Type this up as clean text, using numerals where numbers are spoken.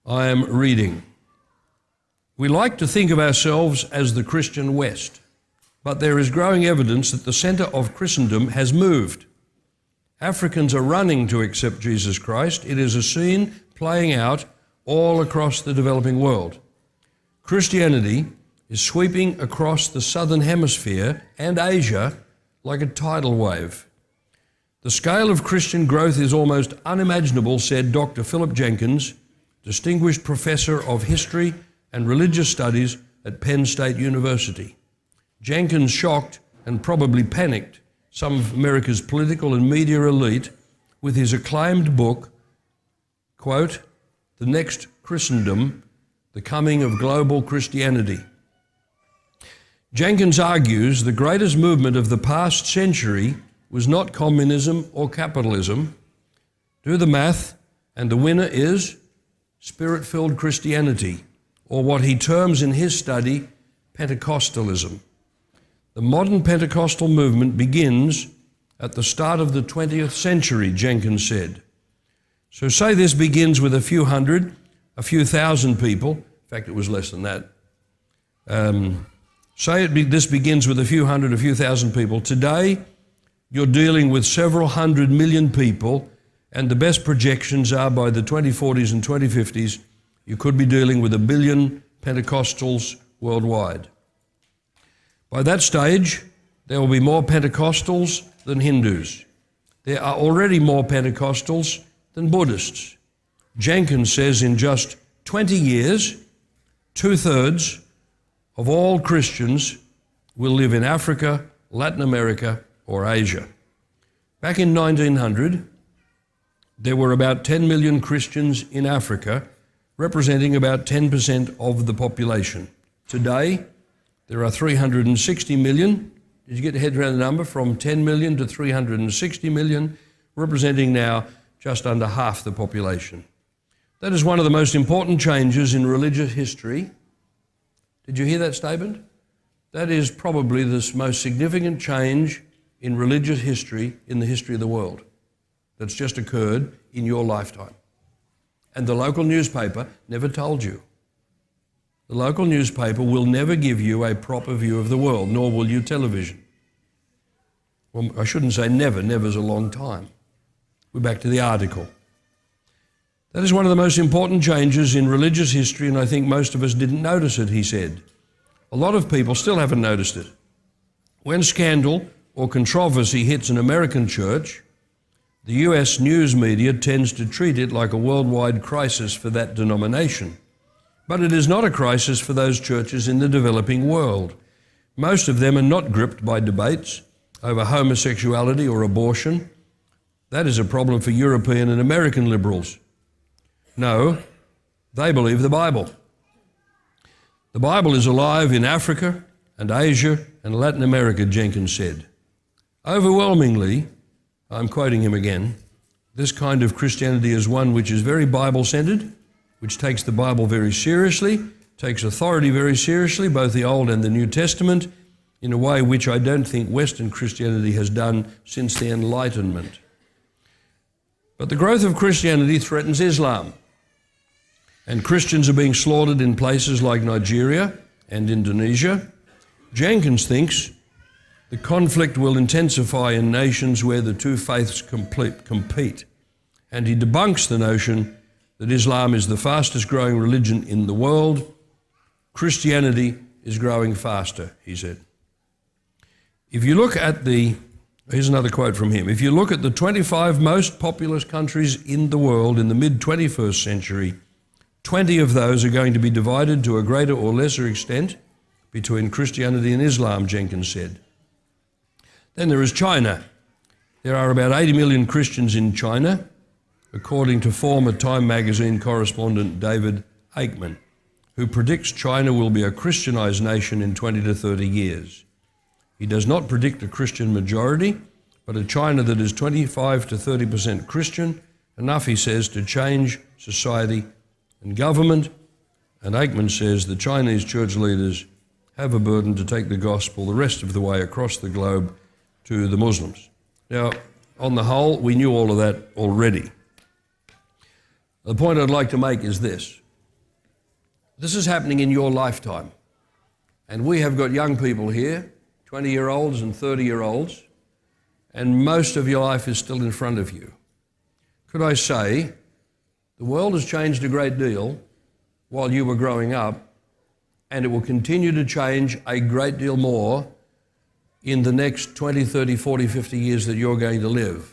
I am reading. We like to think of ourselves as the Christian West, but there is growing evidence that the centre of Christendom has moved. Africans are running to accept Jesus Christ. It is a scene playing out all across the developing world. Christianity is sweeping across the southern hemisphere and Asia like a tidal wave. The scale of Christian growth is almost unimaginable, said Dr. Philip Jenkins, Distinguished Professor of History and Religious Studies at Penn State University. Jenkins shocked and probably panicked some of America's political and media elite with his acclaimed book, quote, The Next Christendom, The Coming of Global Christianity. Jenkins argues the greatest movement of the past century was not communism or capitalism. Do the math, and the winner is Spirit-filled Christianity, or what he terms in his study, Pentecostalism. The modern Pentecostal movement begins at the start of the 20th century, Jenkins said. So say this begins with a few hundred, a few thousand people. In fact, it was less than that. This begins with a few hundred, a few thousand people. Today, you're dealing with several 100 million people, and the best projections are by the 2040s and 2050s, you could be dealing with 1 billion Pentecostals worldwide. By that stage, there will be more Pentecostals than Hindus. There are already more Pentecostals than Buddhists. Jenkins says in just 20 years, 2/3 of all Christians will live in Africa, Latin America, or Asia. Back in 1900, there were about 10 million Christians in Africa, representing about 10% of the population. Today, there are 360 million. Did you get your head around the number? From 10 million to 360 million, representing now just under half the population. That is one of the most important changes in religious history. Did you hear that statement? That is probably the most significant change in religious history in the history of the world that's just occurred in your lifetime. And the local newspaper never told you. The local newspaper will never give you a proper view of the world, nor will you television. Well, I shouldn't say never. Never's a long time. We're back to the article. That is one of the most important changes in religious history, and I think most of us didn't notice it, he said. A lot of people still haven't noticed it. When scandal or controversy hits an American church, the US news media tends to treat it like a worldwide crisis for that denomination. But it is not a crisis for those churches in the developing world. Most of them are not gripped by debates over homosexuality or abortion. That is a problem for European and American liberals. No, they believe the Bible. The Bible is alive in Africa and Asia and Latin America, Jenkins said. Overwhelmingly, I'm quoting him again, this kind of Christianity is one which is very Bible-centered, which takes the Bible very seriously, takes authority very seriously, both the Old and the New Testament, in a way which I don't think Western Christianity has done since the Enlightenment. But the growth of Christianity threatens Islam, and Christians are being slaughtered in places like Nigeria and Indonesia. Jenkins thinks the conflict will intensify in nations where the two faiths compete, and he debunks the notion that Islam is the fastest growing religion in the world. Christianity is growing faster, he said. If you look at here's another quote from him, if you look at the 25 most populous countries in the world in the mid-21st century, 20 of those are going to be divided to a greater or lesser extent between Christianity and Islam, Jenkins said. Then there is China. There are about 80 million Christians in China, according to former Time magazine correspondent David Aikman, who predicts China will be a Christianized nation in 20 to 30 years. He does not predict a Christian majority, but a China that is 25 to 30% Christian, enough, he says, to change society and government. And Aikman says the Chinese church leaders have a burden to take the gospel the rest of the way across the globe to the Muslims. Now, on the whole, we knew all of that already. The point I'd like to make is this. This is happening in your lifetime. And we have got young people here, 20-year-olds and 30-year-olds, and most of your life is still in front of you. Could I say, the world has changed a great deal while you were growing up, and it will continue to change a great deal more in the next 20, 30, 40, 50 years that you're going to live.